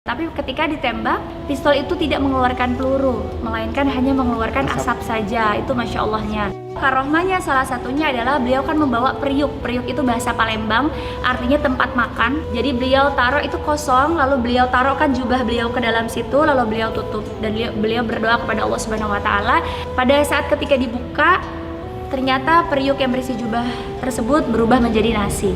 Tapi ketika ditembak, pistol itu tidak mengeluarkan peluru, melainkan hanya mengeluarkan asap saja. Itu Masya Allahnya. Karohmanya salah satunya adalah beliau kan membawa periuk. Periuk itu bahasa Palembang, artinya tempat makan. Jadi beliau taruh itu kosong, lalu beliau taruhkan jubah beliau ke dalam situ, lalu beliau tutup. Dan beliau berdoa kepada Allah Subhanahu Wa Taala. Pada saat ketika dibuka, ternyata periuk yang berisi jubah tersebut berubah menjadi nasi.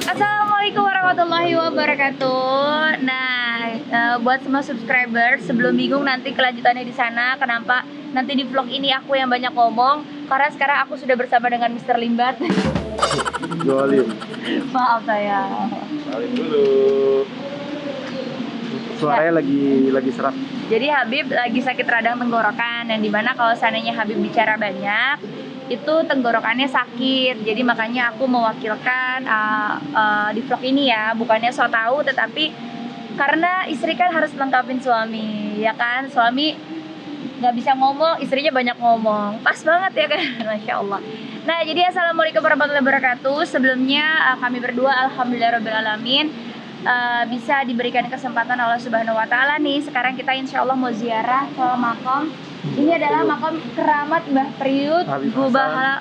Assalamualaikum warahmatullahi wabarakatuh. Nah, buat semua subscriber, sebelum bingung nanti kelanjutannya di sana, kenapa nanti di vlog ini aku yang banyak ngomong, karena sekarang aku sudah bersama dengan Mr. Limbat. Jolim. Maaf saya. Salim dulu. Suaranya lagi serak. Jadi Habib lagi sakit radang tenggorokan, yang dimana kalau seandainya Habib bicara banyak, itu tenggorokannya sakit. Jadi makanya aku mewakilkan di vlog ini ya, bukannya so tahu, tetapi karena istri kan harus lengkapin suami, ya kan? Suami nggak bisa ngomong, istrinya banyak ngomong. Pas banget ya kan? Masya Allah. Nah, jadi assalamualaikum warahmatullahi wabarakatuh. Sebelumnya kami berdua alhamdulillahirobbilalamin bisa diberikan kesempatan Allah Subhanahu Wa Taala nih. Sekarang kita insya Allah mau ziarah ke makam. Ini adalah makam keramat Mbah Priut Gubahala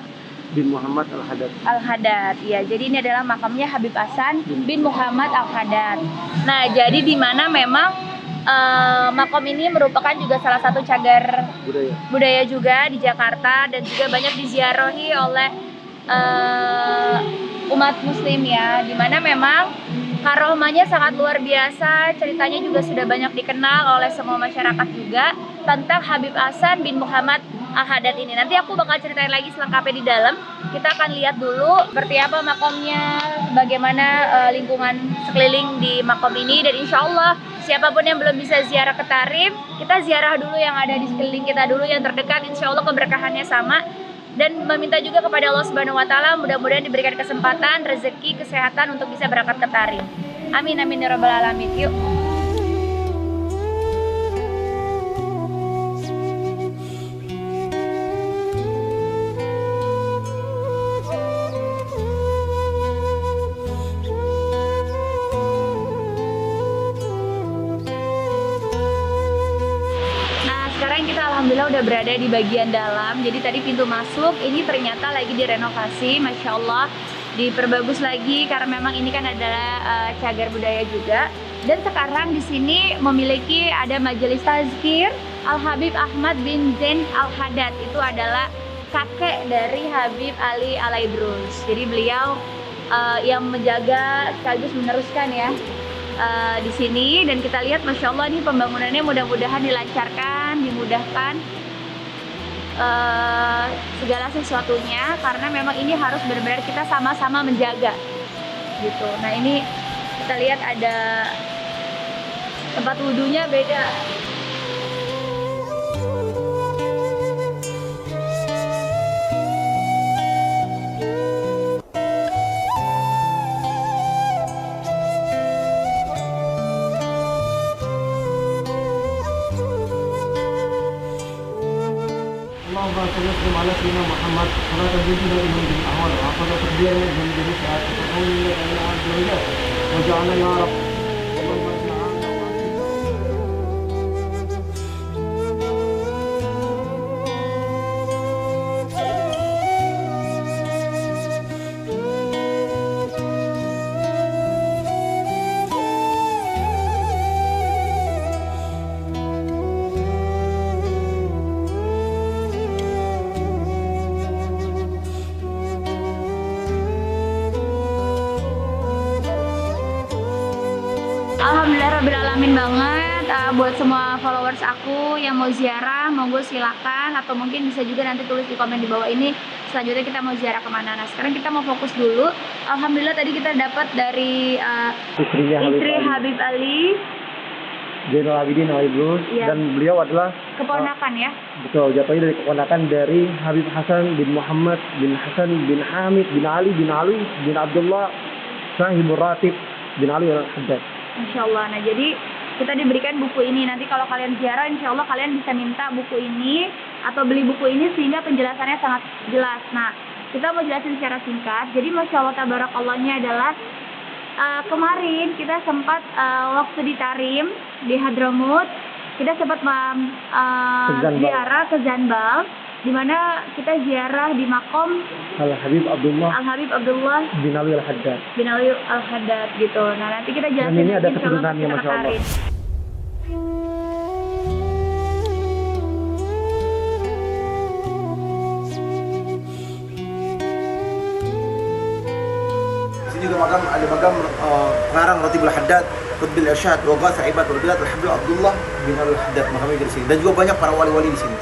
bin Muhammad Al-Haddad. Al-Haddad, ya. Jadi ini adalah makamnya Habib Hasan bin Muhammad Al-Haddad. Nah, jadi di mana memang makom ini merupakan juga salah satu cagar budaya juga di Jakarta, dan juga banyak diziarahi oleh umat muslim ya, dimana memang karohmanya sangat luar biasa. Ceritanya juga sudah banyak dikenal oleh semua masyarakat juga tentang Habib Hasan bin Muhammad Al-Haddad ini. Nanti aku bakal ceritain lagi selengkapnya di dalam. Kita akan lihat dulu seperti apa makomnya, bagaimana lingkungan sekeliling di makom ini, dan insya Allah siapapun yang belum bisa ziarah ke Tarim, kita ziarah dulu yang ada di sekeliling kita dulu yang terdekat. Insya Allah keberkahannya sama, dan meminta juga kepada Allah Subhanahu Wa Taala mudah-mudahan diberikan kesempatan, rezeki, kesehatan untuk bisa berangkat ke Tarim. Amin amin ya rabbal alamin. Yuk. Sekarang kita alhamdulillah udah berada di bagian dalam. Jadi tadi pintu masuk ini ternyata lagi direnovasi, Masya Allah, diperbagus lagi karena memang ini kan adalah cagar budaya juga. Dan sekarang di sini memiliki ada majelis tazkir Al Habib Ahmad bin Zain Al-Haddad. Itu adalah kakek dari Habib Ali Alaidrus. Jadi beliau yang menjaga sekaligus meneruskan ya di sini. Dan kita lihat Masya Allah ini pembangunannya mudah-mudahan dilancarkan, dimudahkan segala sesuatunya, karena memang ini harus benar-benar kita sama-sama menjaga gitu. Nah, ini kita lihat ada tempat wudhunya beda. اللهم على سيدنا محمد ولا تزيدنا من الأهوال وعقد تقديرنا من جميع ساعات تقول لك يا عز وجل وجعلنا يا رب. Alhamdulillahirrahmanirrahim banget. Buat semua followers aku yang mau ziarah, monggo silakan, atau mungkin bisa juga nanti tulis di komen di bawah ini selanjutnya kita mau ziarah kemana. Nah, sekarang kita mau fokus dulu. Alhamdulillah tadi kita dapat dari istri Habib Ali Zainal Abidin Alaidrus, ya. Dan beliau adalah keponakan ya. Betul, jatuhnya dari keponakan dari Habib Hasan bin Muhammad bin Hasan bin Hamid bin Ali bin Abdullah Sahibur Ratib bin Ali Al-Haddad. Masya Allah. Nah, jadi kita diberikan buku ini. Nanti kalau kalian ziarah, insya Allah kalian bisa minta buku ini atau beli buku ini sehingga penjelasannya sangat jelas. Nah, kita mau jelasin secara singkat. Jadi Masya Allah Tabarakallah-nya adalah kemarin kita sempat waktu di Tarim di Hadramut, kita sempat ziarah ke Zanbal, di mana kita ziarah di makom Al-Habib Abdullah bin Ali Al-Haddad. Gitu. Nah, nanti kita Dan jelasin ini ada insya Allah keturunannya, secara Masya Allah. tarim. Ini juga ada makam pengarang Ratibul Haddad, Qutbil Irsyad, Waghath Ibad wal Bilad Al-Habib Abdullah bin Ali Al-Haddad, makamnya di sini. Dan juga banyak para wali-wali di sini.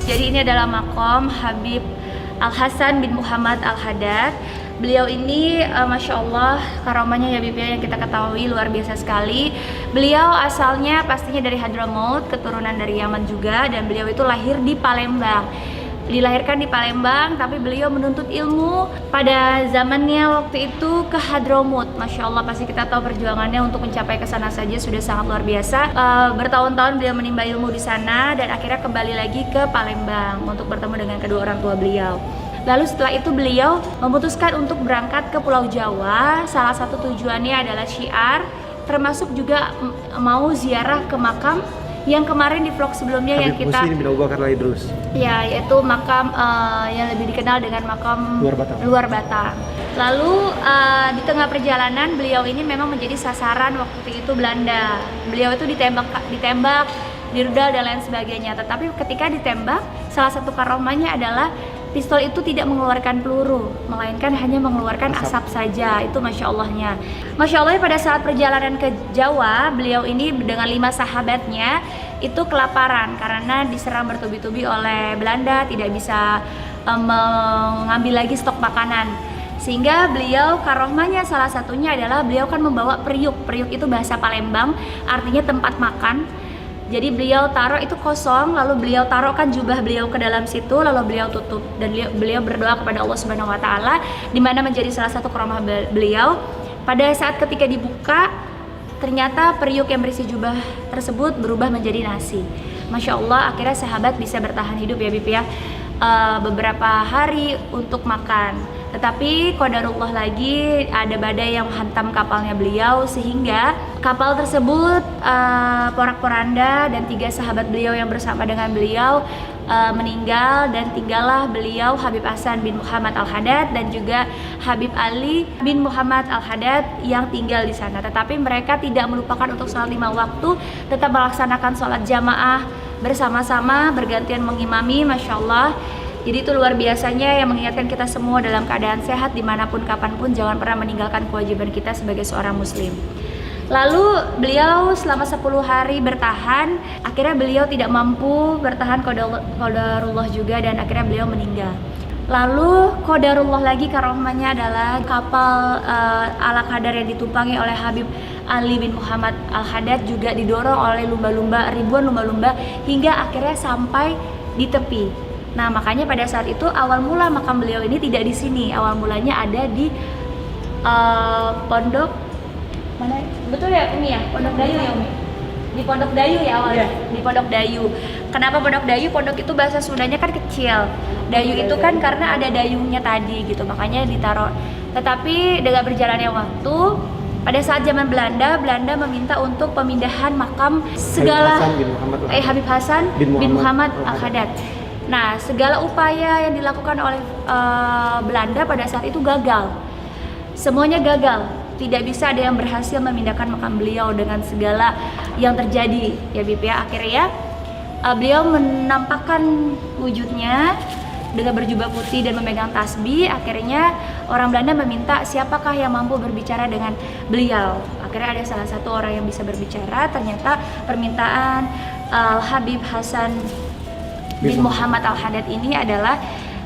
Jadi ini adalah makom Habib Al-Hasan bin Muhammad Al-Haddad. Beliau ini Masya Allah karomahnya ya Bibia yang kita ketahui luar biasa sekali. Beliau asalnya pastinya dari Hadramaut, keturunan dari Yaman juga, dan beliau itu lahir di Palembang. Dilahirkan di Palembang, tapi beliau menuntut ilmu pada zamannya waktu itu ke Hadramaut. Masya Allah, pasti kita tahu perjuangannya untuk mencapai ke sana saja sudah sangat luar biasa. Bertahun-tahun beliau menimba ilmu di sana dan akhirnya kembali lagi ke Palembang untuk bertemu dengan kedua orang tua beliau. Lalu setelah itu beliau memutuskan untuk berangkat ke Pulau Jawa. Salah satu tujuannya adalah syiar, termasuk juga mau ziarah ke makam yang kemarin di vlog sebelumnya Habib yang kita Muslim bin Abu Bakar Al-Idrus. ya, yaitu makam yang lebih dikenal dengan makam Luar Batang. Lalu di tengah perjalanan beliau ini memang menjadi sasaran waktu itu Belanda. Beliau itu ditembak, dirudal dan lain sebagainya. Tetapi ketika ditembak, salah satu karomahnya adalah pistol itu tidak mengeluarkan peluru, melainkan hanya mengeluarkan asap saja. Itu Masya Allahnya. Masya Allah, pada saat perjalanan ke Jawa, beliau ini dengan 5 sahabatnya itu kelaparan karena diserang bertubi-tubi oleh Belanda, tidak bisa mengambil lagi stok makanan. Sehingga beliau karomahnya salah satunya adalah beliau kan membawa periuk. Periuk itu bahasa Palembang, artinya tempat makan. Jadi beliau taruh itu kosong, lalu beliau taruhkan jubah beliau ke dalam situ, lalu beliau tutup dan beliau berdoa kepada Allah Subhanahu Wa Taala, di mana menjadi salah satu karomah beliau. Pada saat ketika dibuka, ternyata periuk yang berisi jubah tersebut berubah menjadi nasi. Masya Allah, akhirnya sahabat bisa bertahan hidup ya Bib ya, beberapa hari untuk makan. Tetapi qadarullah lagi ada badai yang menghantam kapalnya beliau sehingga kapal tersebut porak-poranda dan 3 sahabat beliau yang bersama dengan beliau meninggal, dan tinggallah beliau Habib Hasan bin Muhammad Al-Haddad dan juga Habib Ali bin Muhammad Al-Haddad yang tinggal di sana. Tetapi mereka tidak melupakan untuk sholat 5 waktu, tetap melaksanakan sholat jamaah bersama-sama, bergantian mengimami. Masya Allah. Jadi itu luar biasanya yang mengingatkan kita semua dalam keadaan sehat dimanapun kapanpun jangan pernah meninggalkan kewajiban kita sebagai seorang muslim. Lalu beliau selama 10 hari bertahan, akhirnya beliau tidak mampu bertahan, qadarullah juga, dan akhirnya beliau meninggal. Lalu qadarullah lagi karomahnya adalah kapal ala kadar yang ditumpangi oleh Habib Ali bin Muhammad Al-Haddad juga didorong oleh ribuan lumba-lumba hingga akhirnya sampai di tepi. Nah, makanya pada saat itu awal mula makam beliau ini tidak di sini. Awal mulanya ada di pondok mana? Betul ya Umi ya? Pondok Dayu ya Umi? Di Pondok Dayu ya awalnya? Di Pondok Dayu. Kenapa Pondok Dayu? Pondok itu bahasa Sundanya kan kecil. Dayu itu kan karena ada dayungnya tadi gitu, makanya ditaruh. Tetapi dengan berjalannya waktu, pada saat zaman Belanda meminta untuk pemindahan makam segala Habib Hasan bin Muhammad Al-Haddad. Nah, segala upaya yang dilakukan oleh Belanda pada saat itu gagal. Semuanya gagal. Tidak bisa ada yang berhasil memindahkan makam beliau dengan segala yang terjadi ya Bib ya. Akhirnya beliau menampakkan wujudnya dengan berjubah putih dan memegang tasbih. Akhirnya orang Belanda meminta siapakah yang mampu berbicara dengan beliau. Akhirnya ada salah satu orang yang bisa berbicara. Ternyata permintaan Habib Hasan bin Muhammad Al-Haddad ini adalah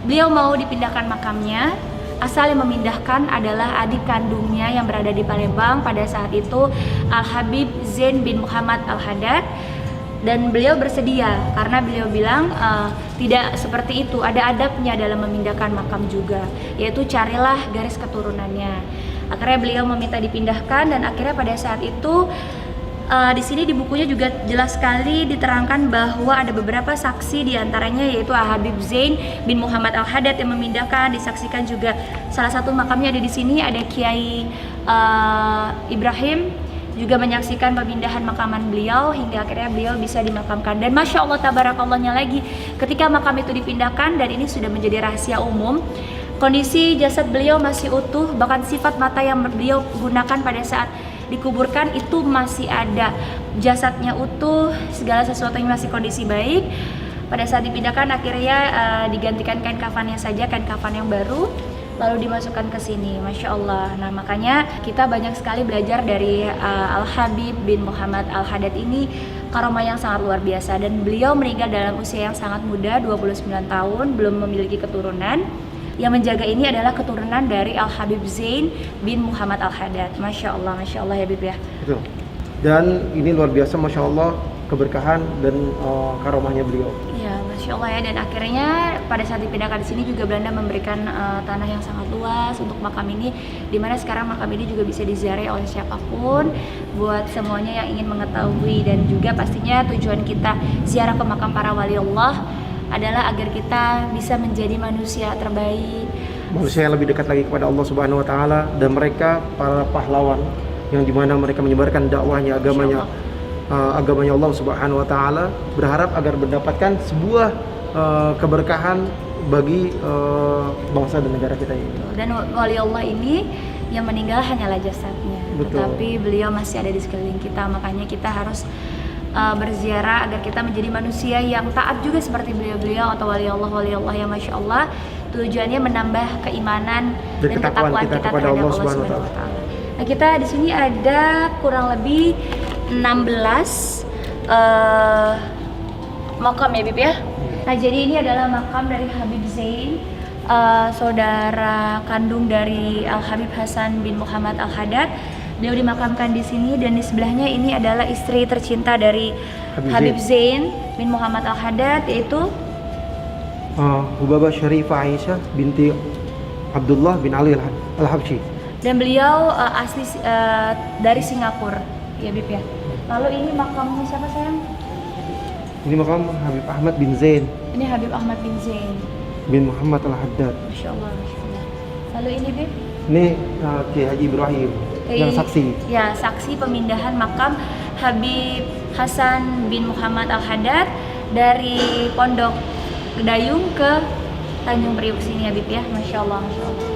beliau mau dipindahkan makamnya. Asal yang memindahkan adalah adik kandungnya yang berada di Palembang pada saat itu, Al-Habib Zain bin Muhammad Al-Haddad. Dan beliau bersedia karena beliau bilang tidak seperti itu, ada adabnya dalam memindahkan makam juga, yaitu carilah garis keturunannya. Akhirnya beliau meminta dipindahkan dan akhirnya pada saat itu di sini di bukunya juga jelas sekali diterangkan bahwa ada beberapa saksi diantaranya yaitu Habib Zain bin Muhammad Al-Haddad yang memindahkan, disaksikan juga salah satu makamnya ada di sini, ada Kiai Ibrahim juga menyaksikan pemindahan makaman beliau hingga akhirnya beliau bisa dimakamkan. Dan Masya Allah tabarakallohnya lagi, ketika makam itu dipindahkan dan ini sudah menjadi rahasia umum, kondisi jasad beliau masih utuh, bahkan sifat mata yang beliau gunakan pada saat dikuburkan itu masih ada, jasadnya utuh, segala sesuatunya masih kondisi baik. Pada saat dipindahkan akhirnya digantikan kain kafannya saja, kain kafan yang baru, lalu dimasukkan ke sini. Masya Allah. Nah makanya kita banyak sekali belajar dari Al-Habib bin Muhammad Al-Haddad ini, karomah yang sangat luar biasa, dan beliau meninggal dalam usia yang sangat muda, 29 tahun, belum memiliki keturunan. Yang menjaga ini adalah keturunan dari Al-Habib Zain bin Muhammad Al-Haddad. Masya Allah ya Habib ya. Betul. Dan ini luar biasa, Masya Allah, keberkahan dan karomahnya beliau. Iya, Masya Allah ya. Dan akhirnya pada saat dipindahkan di sini juga Belanda memberikan tanah yang sangat luas untuk makam ini, dimana sekarang makam ini juga bisa diziarahi oleh siapapun, buat semuanya yang ingin mengetahui. Dan juga pastinya tujuan kita ziarah ke makam para wali Allah adalah agar kita bisa menjadi manusia terbaik, manusia yang lebih dekat lagi kepada Allah Subhanahu wa taala, dan mereka para pahlawan yang dimana mereka menyebarkan dakwahnya, agamanya Allah Subhanahu wa taala, berharap agar mendapatkan sebuah keberkahan bagi bangsa dan negara kita ini. Dan wali Allah ini yang meninggal hanyalah jasadnya, tetapi beliau masih ada di sekeliling kita. Makanya kita harus berziarah agar kita menjadi manusia yang taat juga seperti beliau-beliau atau wali Allah yang Masya Allah. Tujuannya menambah keimanan dan ketakwaan kita terhadap Allah Subhanahu wa taala. Nah, kita di sini ada kurang lebih 16 makam ya Bib ya. Nah, jadi ini adalah makam dari Habib Zain, saudara kandung dari Al-Habib Hasan bin Muhammad Al-Haddad. Beliau dimakamkan di sini, dan di sebelahnya ini adalah istri tercinta dari Habib Zain bin Muhammad Al-Haddad, yaitu Hubabah Syarifah Aisyah binti Abdullah bin Ali Al-Habsyi. Dan beliau asli dari Singapura, ya Bib ya. Lalu ini makamnya siapa sayang? Ini makam Habib Ahmad bin Zain. Ini Habib Ahmad bin Zain bin Muhammad Al-Haddad. Masya Allah, Masya Allah. Lalu ini Bib? Ini Kiai Haji Ibrahim yang saksi. Ya, saksi pemindahan makam Habib Hasan bin Muhammad Al-Haddad dari Pondok Dayung ke Tanjung Priuk sini Habib ya. Masya Allah, Masya Allah.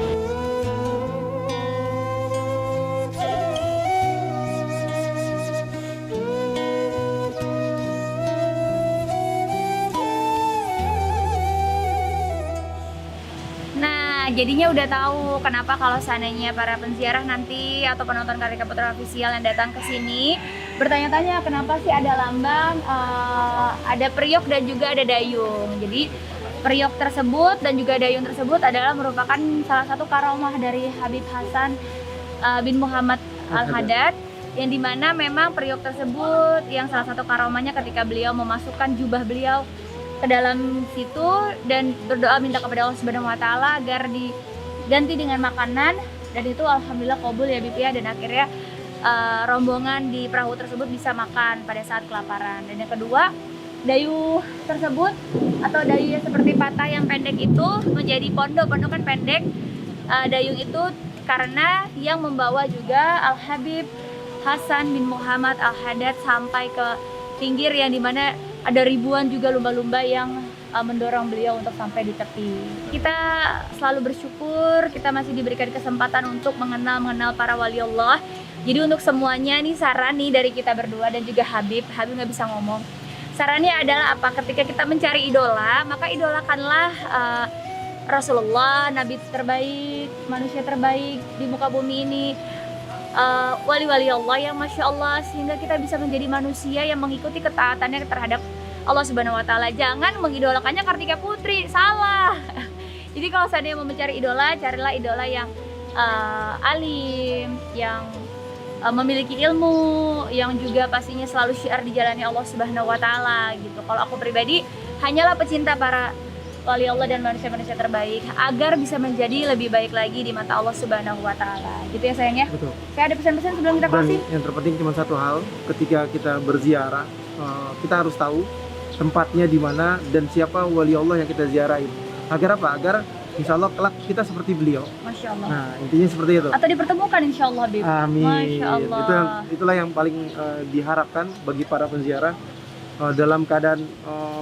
Jadinya udah tahu kenapa kalau seandainya para penziarah nanti atau penonton Kartika Putra Official yang datang ke sini bertanya-tanya kenapa sih ada lambang, ada periuk dan juga ada dayung. Jadi periuk tersebut dan juga dayung tersebut adalah merupakan salah satu karomah dari Habib Hasan bin Muhammad Al-Haddad, yang dimana memang periuk tersebut yang salah satu karomahnya ketika beliau memasukkan jubah beliau ke dalam situ dan berdoa minta kepada Allah Subhanahu wa taala agar diganti dengan makanan, dan itu alhamdulillah qabul ya Bib ya. Dan akhirnya rombongan di perahu tersebut bisa makan pada saat kelaparan. Dan yang kedua, dayu tersebut atau dayu yang seperti patah yang pendek itu menjadi pondok kan pendek. Dayung itu karena yang membawa juga Al-Habib Hasan bin Muhammad Al-Haddad sampai ke pinggir, yang dimana ada ribuan juga lumba-lumba yang mendorong beliau untuk sampai di tepi. Kita selalu bersyukur kita masih diberikan kesempatan untuk mengenal para wali Allah. Jadi untuk semuanya nih saran nih dari kita berdua dan juga Habib nggak bisa ngomong. Sarannya adalah apa? Ketika kita mencari idola, maka idolakanlah Rasulullah, Nabi terbaik, manusia terbaik di muka bumi ini. Wali-wali Allah yang Masya Allah, sehingga kita bisa menjadi manusia yang mengikuti ketaatannya terhadap Allah Subhanahu wa taala. Jangan mengidolakannya Kartika Putri, salah. Jadi kalau seandainya mau mencari idola, carilah idola yang alim, yang memiliki ilmu, yang juga pastinya selalu syiar dijalani Allah Subhanahu wa taala gitu. Kalau aku pribadi hanyalah pecinta para wali Allah dan manusia-manusia terbaik agar bisa menjadi lebih baik lagi di mata Allah Subhanahu wa taala. Gitu ya sayangnya. Betul. Saya ada pesan-pesan sebelum kita Dan closing. yang terpenting cuma satu hal, ketika kita berziarah, kita harus tahu tempatnya di mana dan siapa wali Allah yang kita ziarahin. Agar apa? Agar insya Allah kelak kita seperti beliau. Masya Allah. Nah, intinya seperti itu. Atau dipertemukan insya Allah, Bib. Amin. Masya Allah. Itulah yang paling diharapkan bagi para penziarah, dalam keadaan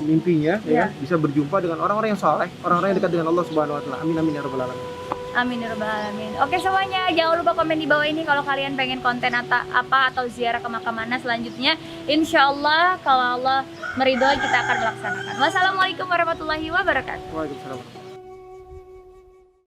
mimpinya ya bisa berjumpa dengan orang-orang yang saleh, orang-orang yang dekat dengan Allah Subhanahu wa taala. Amin amin ya rabbal alamin. Amin ya rabbal alamin. Oke semuanya, jangan lupa komen di bawah ini kalau kalian pengen konten apa atau ziarah ke makam mana selanjutnya. Insya Allah kalau Allah meridhoi kita akan melaksanakan. Wassalamualaikum warahmatullahi wabarakatuh. Waalaikumsalam.